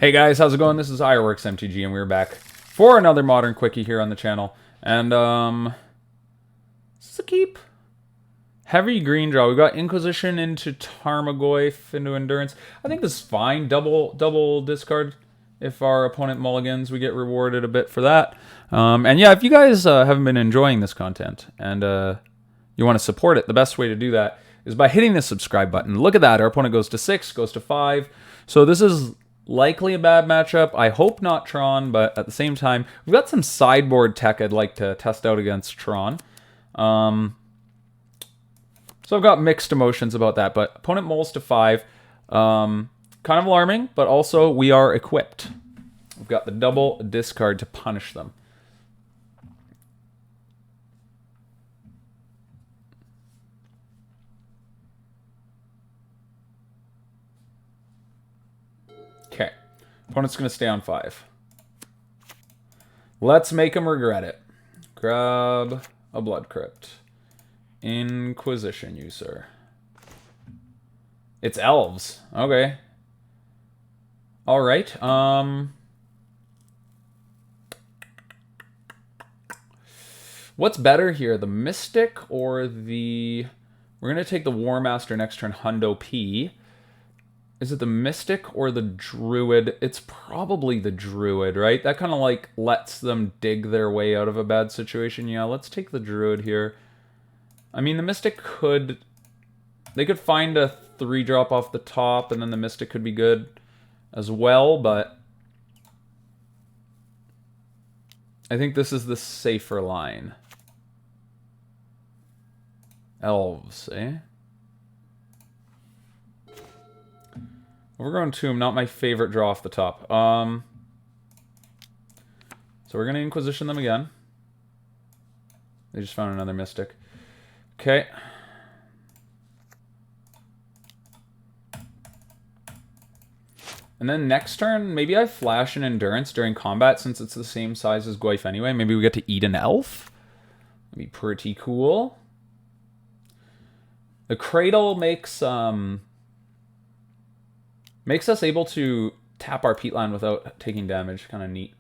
Hey guys, how's it going? This is Ironworks MTG, and we're back for another modern quickie here on the channel. And this is a keep. Heavy green draw. We got Inquisition into Tarmogoyf into Endurance. I think this is fine. Double discard. If our opponent mulligans, we get rewarded a bit for that. And yeah, if you guys haven't been enjoying this content and you want to support it, the best way to do that is by hitting the subscribe button. Look at that. Our opponent goes to 6, goes to 5. So this is likely a bad matchup. I hope not Tron, but at the same time, we've got some sideboard tech I'd like to test out against Tron. So I've got mixed emotions about that, but opponent mulls to 5. Kind of alarming, but also we are equipped. We've got the double discard to punish them. Okay. Opponent's going to stay on 5. Let's make him regret it. Grab a Blood Crypt. Inquisition, you sir. It's Elves. Okay. Alright. What's better here? The Mystic or the... We're going to take the War Master next turn, Hundo P. Is it the Mystic or the Druid? It's probably the Druid, right? That kind of like lets them dig their way out of a bad situation. Yeah, let's take the Druid here. I mean, the Mystic could... They could find a 3-drop off the top, and then the Mystic could be good as well, but... I think this is the safer line. Elves, eh? Overgrown Tomb, not my favorite draw off the top. So we're going to Inquisition them again. They just found another Mystic. Okay. And then next turn, maybe I flash an Endurance during combat since it's the same size as Goyf anyway. Maybe we get to eat an Elf. That'd be pretty cool. The Cradle makes us able to tap our Peatland without taking damage. Kind of neat.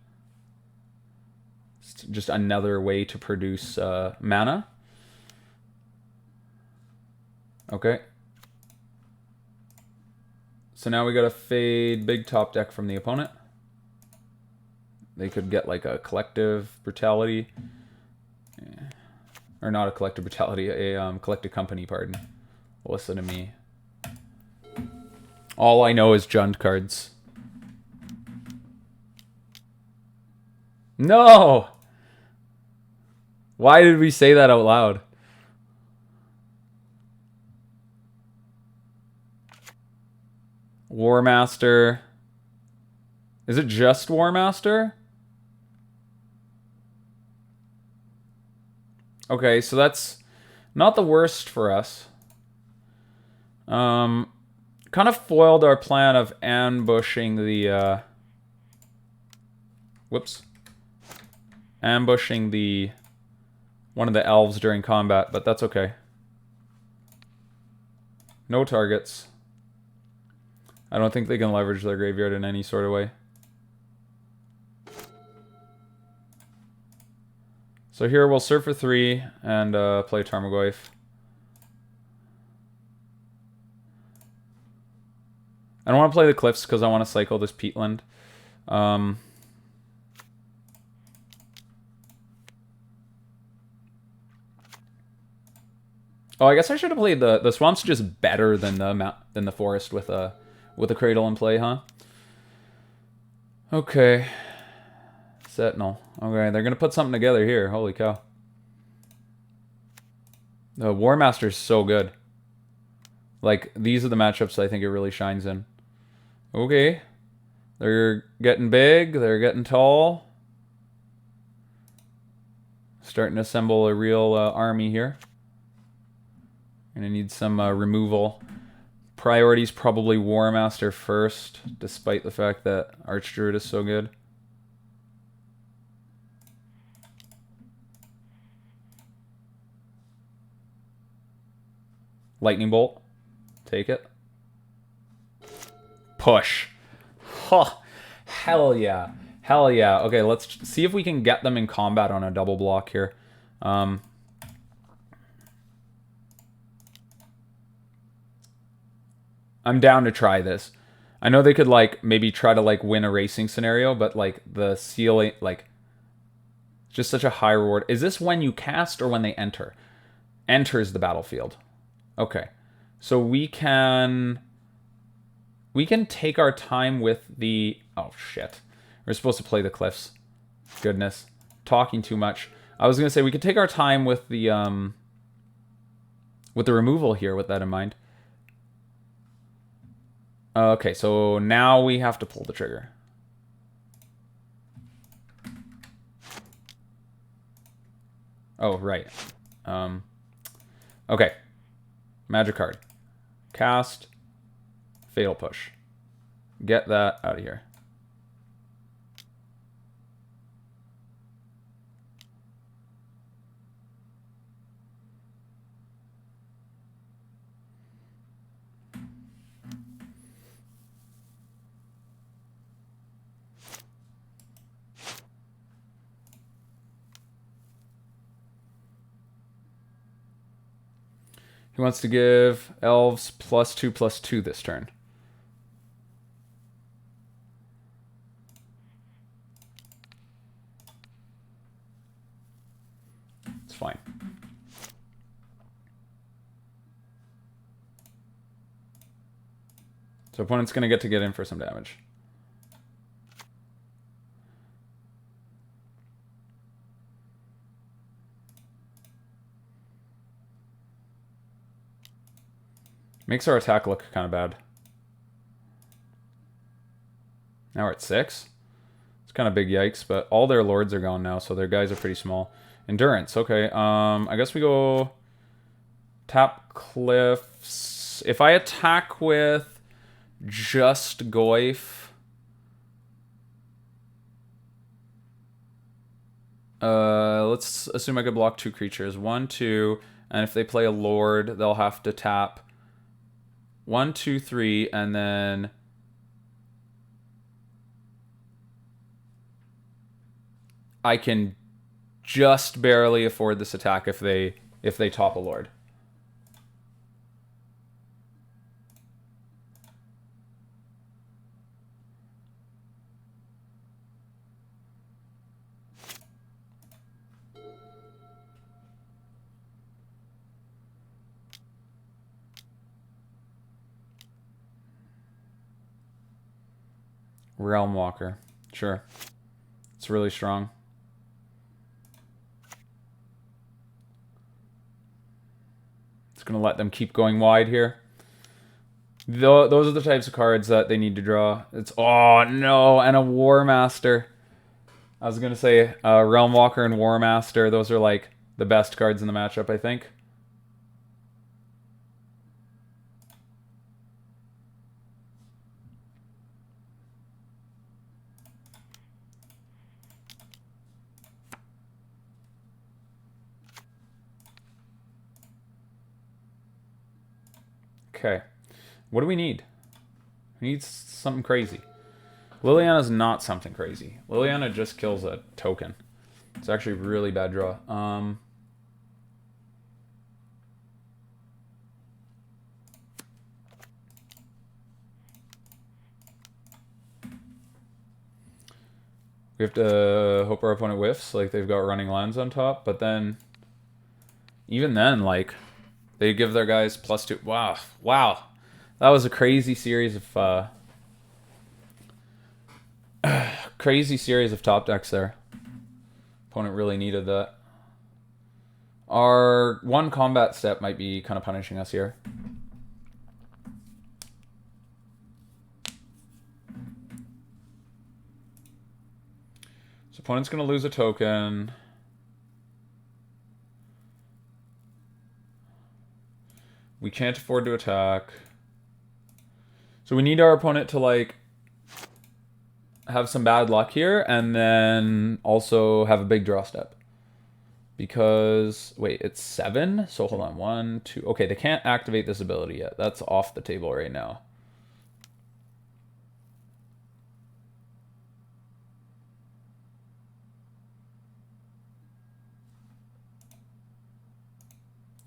It's just another way to produce mana. Okay. So now we got to fade big top deck from the opponent. They could get like a Collective Brutality. Yeah. Or not a Collective Brutality, a Collective Company, pardon. Listen to me. All I know is Jund cards. No! Why did we say that out loud? War Master. Is it just War Master? Okay, so that's not the worst for us. Kind of foiled our plan of ambushing the, ambushing the... one of the elves during combat, but that's okay. No targets. I don't think they can leverage their graveyard in any sort of way. So here we'll surf for 3 and play Tarmogoyf. I don't want to play the Cliffs because I want to cycle this Peatland. Oh, I guess I should have played the Swamp's just better than the Forest with a Cradle in play, huh? Okay. Sentinel. Okay, they're gonna put something together here. Holy cow. The War Master's so good. Like, these are the matchups I think it really shines in. Okay. They're getting big. They're getting tall. Starting to assemble a real army here. Gonna need some removal. Priority's probably War Master first, despite the fact that Archdruid is so good. Lightning Bolt. Take it. Push. Huh. Hell yeah. Hell yeah. Okay, let's see if we can get them in combat on a double block here. I'm down to try this. I know they could, like, maybe try to, like, win a racing scenario, but, like, the ceiling, like, just such a high reward. Is this when you cast or when they enter? Enters the battlefield. Okay. So we can take our time with the... Oh, shit. We're supposed to play the cliffs. Goodness. Talking too much. I was going to say we could take our time with the removal here with that in mind. Okay, so now we have to pull the trigger. Oh, right. Okay. Magic card. Cast. Fatal Push. Get that out of here. He wants to give Elves +2/+2 this turn. It's fine. So opponent's going to get in for some damage. Makes our attack look kind of bad. Now we're at 6. It's kind of big yikes, but all their lords are gone now, so their guys are pretty small. Endurance, okay. I guess we go tap cliffs. If I attack with just Goyf, let's assume I could block 2 creatures. 1, 2, and if they play a lord, they'll have to tap 1, 2, 3, and then I can just barely afford this attack if they top a lord. Realm Walker. Sure. It's really strong. It's going to let them keep going wide here. Those are the types of cards that they need to draw. It's... Oh, no. And a War Master. I was going to say Realm Walker and War Master. Those are, like, the best cards in the matchup, I think. Okay. What do we need? We need something crazy. Liliana's not something crazy. Liliana just kills a token. It's actually a really bad draw. We have to hope our opponent whiffs, like they've got running lands on top, but then... Even then, like... They give their guys +2. Wow. Wow. That was a crazy series of crazy series of top decks there. Opponent really needed that. Our one combat step might be kind of punishing us here. So opponent's going to lose a token. We can't afford to attack. So we need our opponent to, like, have some bad luck here and then also have a big draw step. Because, wait, it's 7? So hold on, 1, 2. Okay, they can't activate this ability yet. That's off the table right now.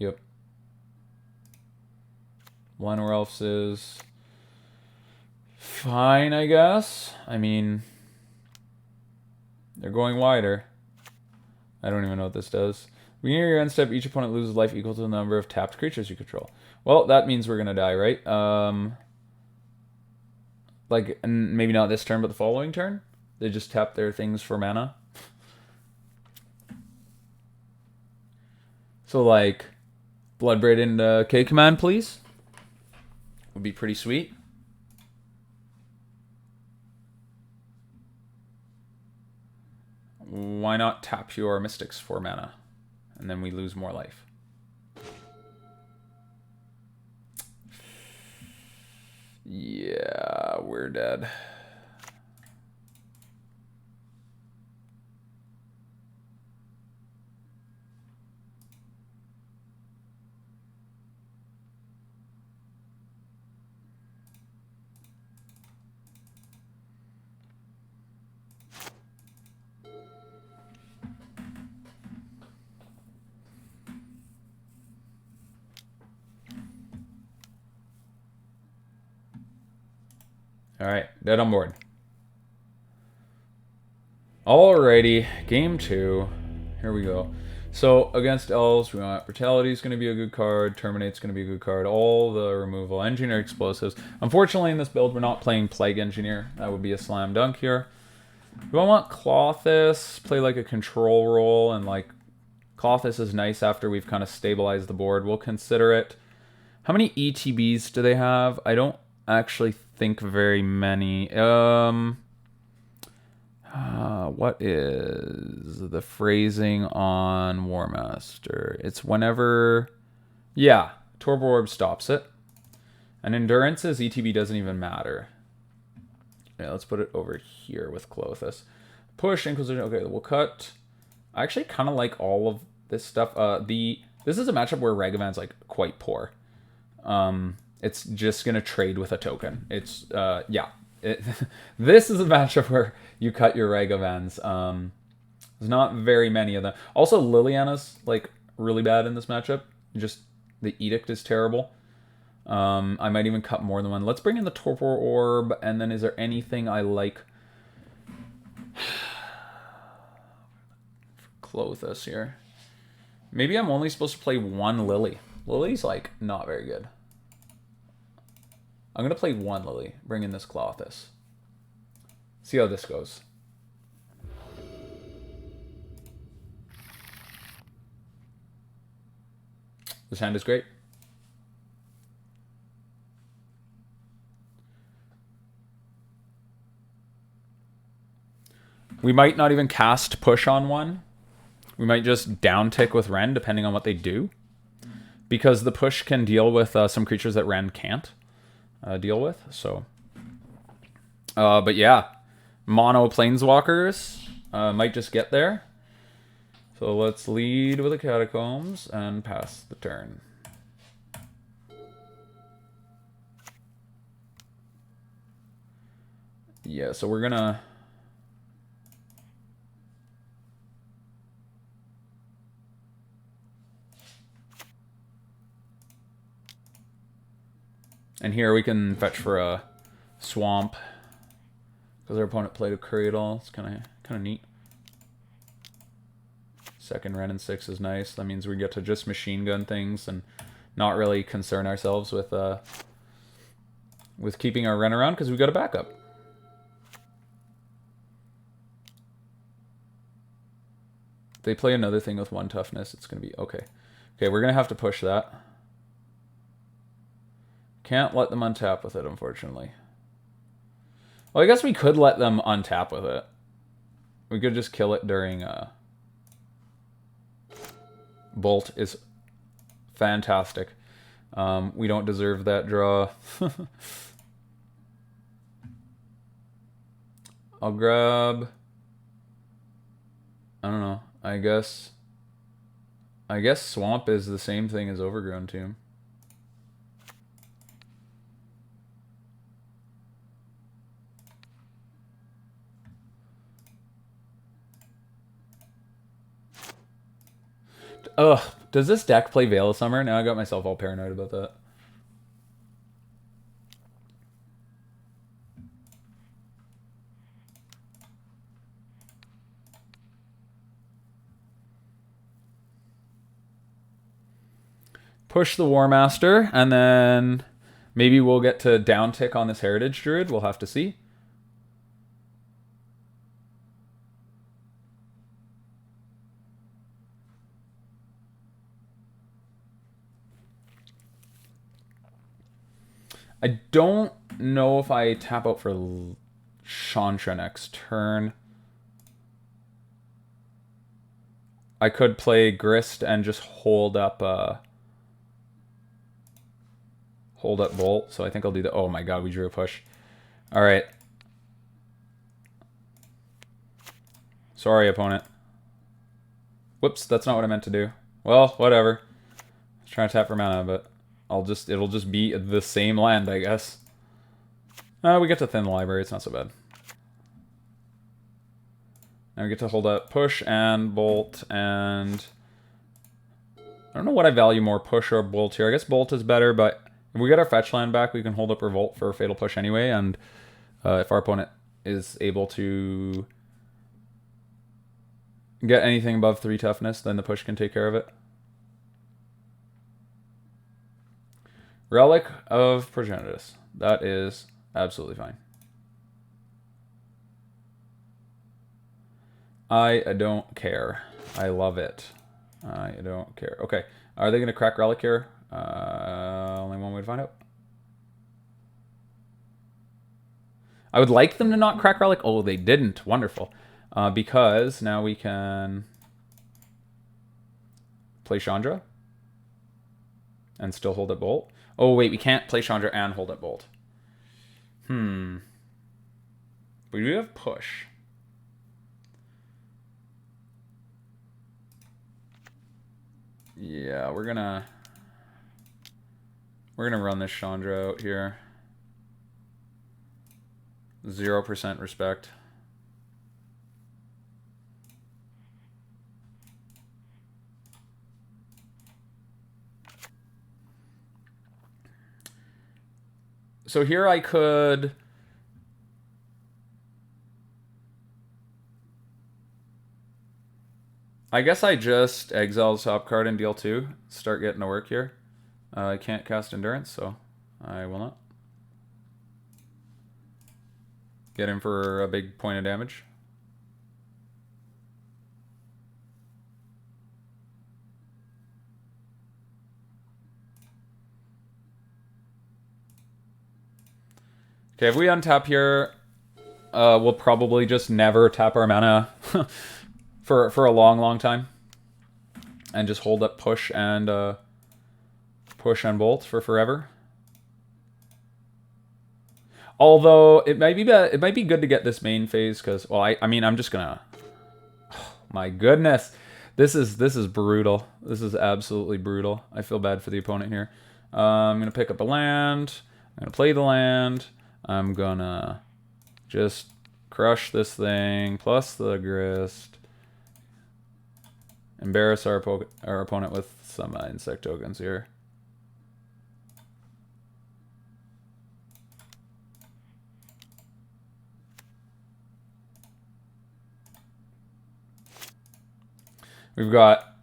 Yep. Llanowar Elves is fine, I guess. I mean, they're going wider. I don't even know what this does. Beginning of your end step, each opponent loses life equal to the number of tapped creatures you control. Well, that means we're gonna die, right? Like, and maybe not this turn, but the following turn? They just tap their things for mana. So, like, Bloodbraid and K command, please. Would be pretty sweet. Why not tap your Mystics for mana? And then we lose more life. Yeah, we're dead. Alright, dead on board. Alrighty, game 2. Here we go. So, against Elves, we want Brutality is going to be a good card, Terminate's going to be a good card, all the removal, Engineer Explosives. Unfortunately, in this build, we're not playing Plague Engineer. That would be a slam dunk here. Do I want Klothys, play like a control role, and like, Klothys is nice after we've kind of stabilized the board. We'll consider it. How many ETBs do they have? I don't actually think very many. What is the phrasing on War Master? It's whenever... Yeah, Torpor Orb stops it. And Endurance's ETB doesn't even matter. Yeah, let's put it over here with Klothys. Push, Inquisition. Okay, we'll cut. I actually kind of like all of this stuff. This is a matchup where Ragavan's like quite poor. It's just gonna trade with a token. It's yeah. This is a matchup where you cut your Ragavans. There's not very many of them. Also, Liliana's like really bad in this matchup. Just the Edict is terrible. I might even cut more than one. Let's bring in the Torpor Orb, and then is there anything I like? Klothys here. Maybe I'm only supposed to play one Lily. Lily's like not very good. I'm gonna play one Lily. Bring in this Klothys. See how this goes. This hand is great. We might not even cast push on one. We might just down tick with Wrenn, depending on what they do. Because the push can deal with some creatures that Wrenn can't deal with. So, but yeah, mono planeswalkers might just get there. So let's lead with the Catacombs and pass the turn. Yeah, so we're gonna... And here we can fetch for a swamp because our opponent played a curry at all. It's kind of neat. Second Wrenn and Six is nice. That means we get to just machine gun things and not really concern ourselves with keeping our Wrenn around because we got a backup. If they play another thing with one toughness, it's gonna be okay. Okay, we're gonna have to push that. Can't let them untap with it, unfortunately. Well, I guess we could let them untap with it. We could just kill it during... Bolt is fantastic. We don't deserve that draw. I'll grab... I don't know. I guess Swamp is the same thing as Overgrown Tomb. Ugh, Does this deck play Veil of Summer? Now I got myself all paranoid about that. Push the War Master, and then maybe we'll get to downtick on this Heritage Druid. We'll have to see. I don't know if I tap out for Chandra next turn. I could play Grist and just hold up Bolt. So I think I'll do the... Oh my god, we drew a push. Alright. Sorry, opponent. Whoops, that's not what I meant to do. Well, whatever. I was trying to tap for mana, but it'll just be the same land, I guess. We get to thin the library, it's not so bad. Now we get to hold up push and bolt, and I don't know what I value more, push or bolt here. I guess bolt is better, but if we get our fetch land back, we can hold up revolt for fatal push anyway, and if our opponent is able to get anything above 3 toughness, then the push can take care of it. Relic of Progenitus. That is absolutely fine. I don't care. I love it. I don't care. Okay. Are they going to crack Relic here? Only one way to find out. I would like them to not crack Relic. Oh, they didn't. Wonderful. Because now we can play Chandra and still hold it Bolt. Oh, wait. We can't play Chandra and hold it Bolt. We do have push. Yeah, we're gonna run this Chandra out here. 0% respect. So here I could... I guess I just exile the top card and deal 2. Start getting to work here. I can't cast Endurance, so I will not. Get in for a big point of damage. Okay, if we untap here, we'll probably just never tap our mana for a long time, and just hold up push and bolt for forever. Although it might be good to get this main phase, because, well, I mean, I'm just gonna... Oh, my goodness, this is brutal. This is absolutely brutal. I feel bad for the opponent here. I'm gonna pick up a land. I'm gonna play the land. I'm gonna just crush this thing plus the Grist. Embarrass our opponent with some insect tokens here. We've got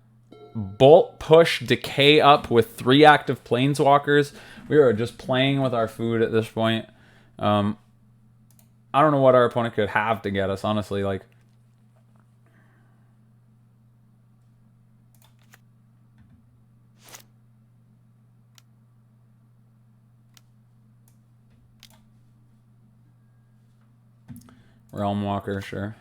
Bolt, Push, Decay up with 3 active Planeswalkers. We are just playing with our food at this point. I don't know what our opponent could have to get us, honestly. Like, Realm Walker, sure.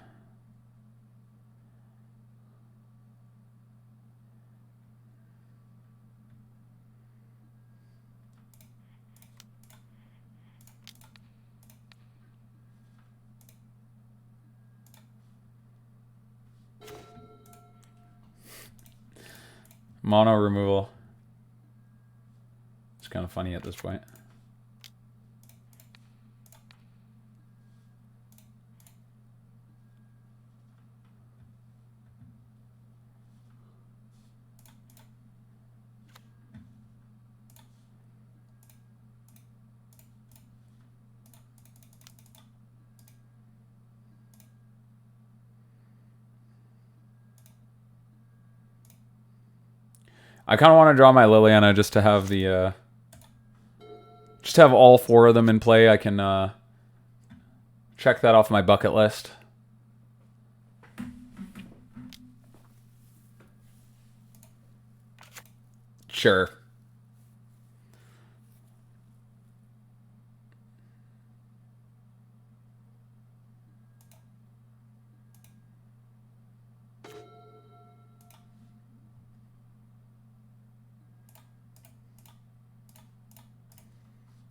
Mono removal. It's kind of funny at this point. I kind of want to draw my Liliana just to have the... just to have all 4 of them in play. I can check that off my bucket list. Sure.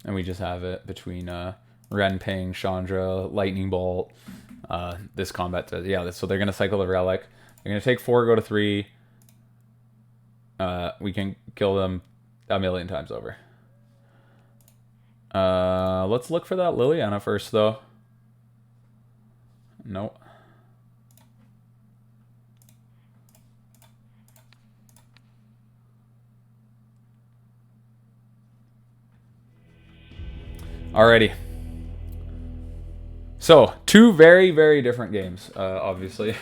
And we just have it between Wrenn paying Chandra, Lightning Bolt, this combat. Yeah, so they're going to cycle the Relic. They're going to take 4, go to 3. We can kill them a million times over. Let's look for that Liliana first, though. Nope. Alrighty. So, 2 very, very different games, obviously.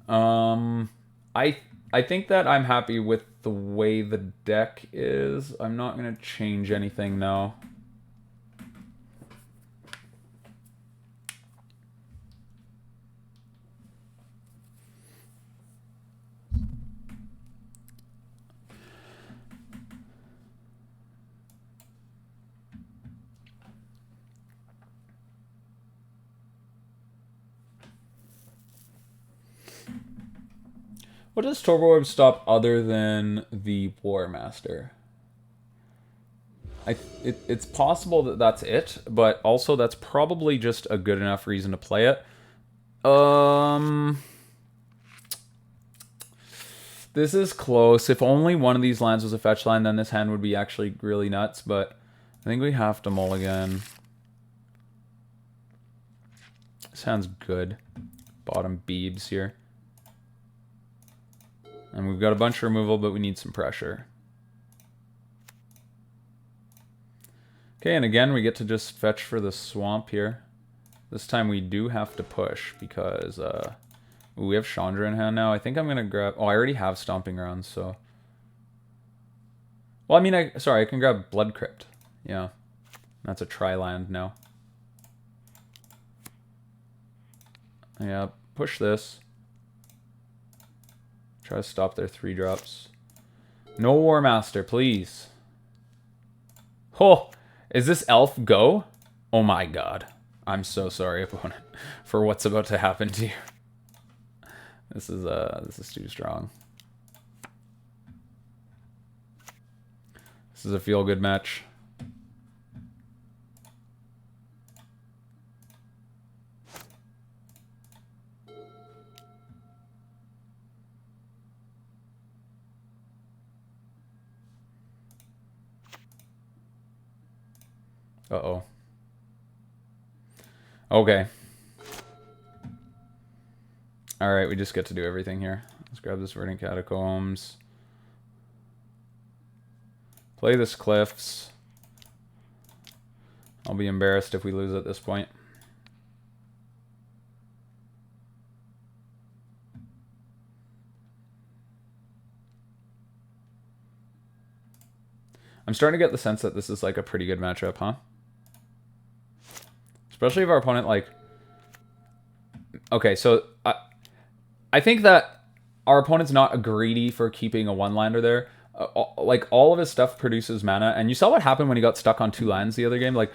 I think that I'm happy with the way the deck is. I'm not going to change anything now. What does Torpor Orb stop other than the War Master? It's possible that that's it, but also that's probably just a good enough reason to play it. This is close. If only one of these lands was a fetch line, then this hand would be actually really nuts, but I think we have to mulligan. This hand's good. Bottom Beebs here. And we've got a bunch of removal, but we need some pressure. Okay, and again, we get to just fetch for the swamp here. This time we do have to push because we have Chandra in hand now. I think I'm going to grab... Oh, I already have Stomping Ground, so... Well, I mean, sorry, I can grab Blood Crypt. Yeah, that's a tri-land now. Yeah, push this. Try to stop their 3-drops. No War Master, please. Oh, is this elf go? Oh my god. I'm so sorry, opponent, for what's about to happen to you. This is too strong. This is a feel-good match. Uh-oh. Okay. Alright, we just get to do everything here. Let's grab this Verdant Catacombs. Play this Cliffs. I'll be embarrassed if we lose at this point. I'm starting to get the sense that this is like a pretty good matchup, huh? Especially if our opponent, like... Okay, so I think that our opponent's not greedy for keeping a one-lander there. Like, all of his stuff produces mana, and you saw what happened when he got stuck on 2 lands the other game. Like,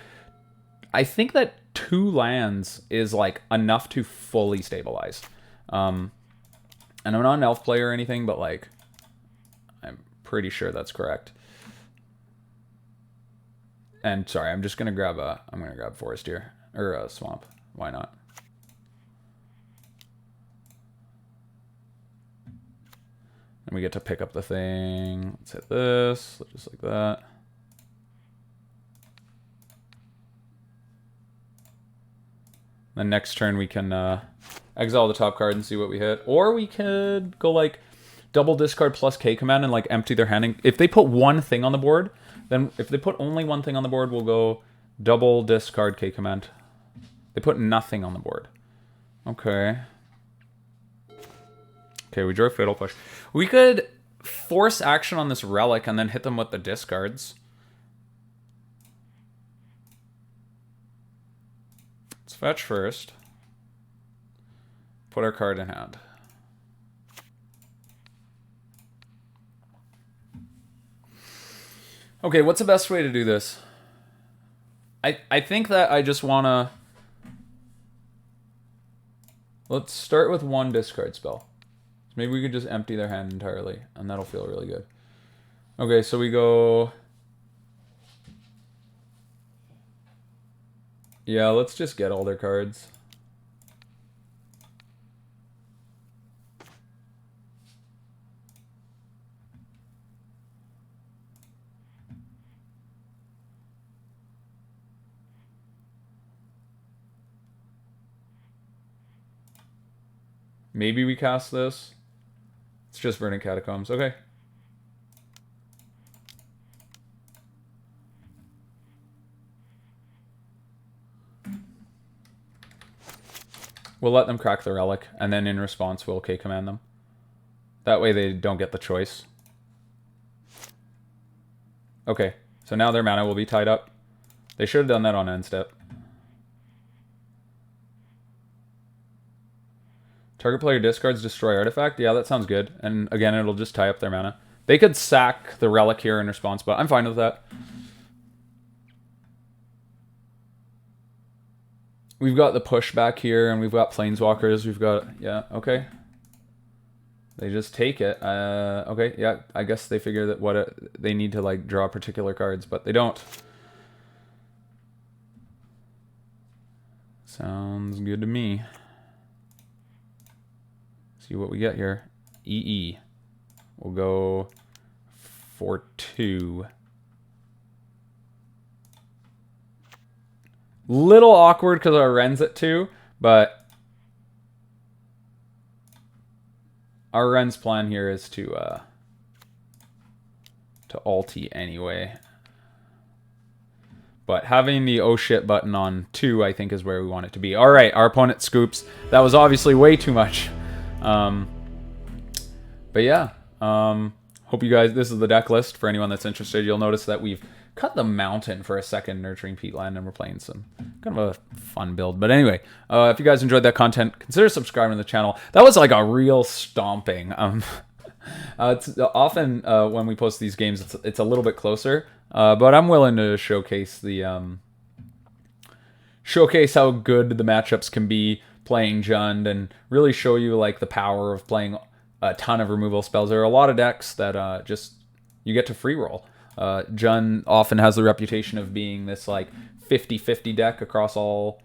I think that 2 lands is, like, enough to fully stabilize. And I'm not an elf player or anything, but, like, I'm pretty sure that's correct. And, sorry, I'm just gonna grab I'm gonna grab Forest here. Or Swamp. Why not? And we get to pick up the thing. Let's hit this. Just like that. Then next turn we can exile the top card and see what we hit. Or we could go like double discard plus K command and like empty their hand. If they put one thing on the board, then if they put only one thing on the board, we'll go double discard K command. They put nothing on the board. Okay. Okay, we drew a Fatal Push. We could force action on this relic and then hit them with the discards. Let's fetch first. Put our card in hand. Okay, what's the best way to do this? I think that I just want to... Let's start with one discard spell. Maybe we could just empty their hand entirely, and that'll feel really good. Okay, so we go... Yeah, let's just get all their cards. Maybe we cast this. It's just Verdant Catacombs. Okay. We'll let them crack the relic, and then in response we'll K-command them. That way they don't get the choice. Okay, so now their mana will be tied up. They should have done that on end step. Target player discards destroy artifact. Yeah, that sounds good. And again, it'll just tie up their mana. They could sack the relic here in response, but I'm fine with that. We've got the pushback here, and we've got planeswalkers. We've got... Yeah, okay. They just take it. Okay, yeah, I guess they figure that they need to like draw particular cards, but they don't. Sounds good to me. See what we get here. EE. We'll go for 2. Little awkward because our Wren's at 2, but our Wren's plan here is to ulti anyway. But having the oh shit button on 2, I think, is where we want it to be. All right, our opponent scoops. That was obviously way too much. But yeah, hope you guys, this is the deck list for anyone that's interested. You'll notice that we've cut the mountain for a second Nurturing Peatland, and we're playing some kind of a fun build. But anyway, if you guys enjoyed that content, consider subscribing to the channel. That was like a real stomping. It's often when we post these games, it's a little bit closer, but I'm willing to showcase the showcase how good the matchups can be playing Jund, and really show you like the power of playing a ton of removal spells. There are a lot of decks that just you get to free roll. Jund often has the reputation of being this like 50-50 deck across all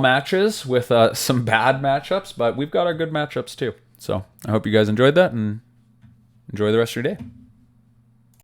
matches, with some bad matchups, but we've got our good matchups too. So I hope you guys enjoyed that, and enjoy the rest of your day.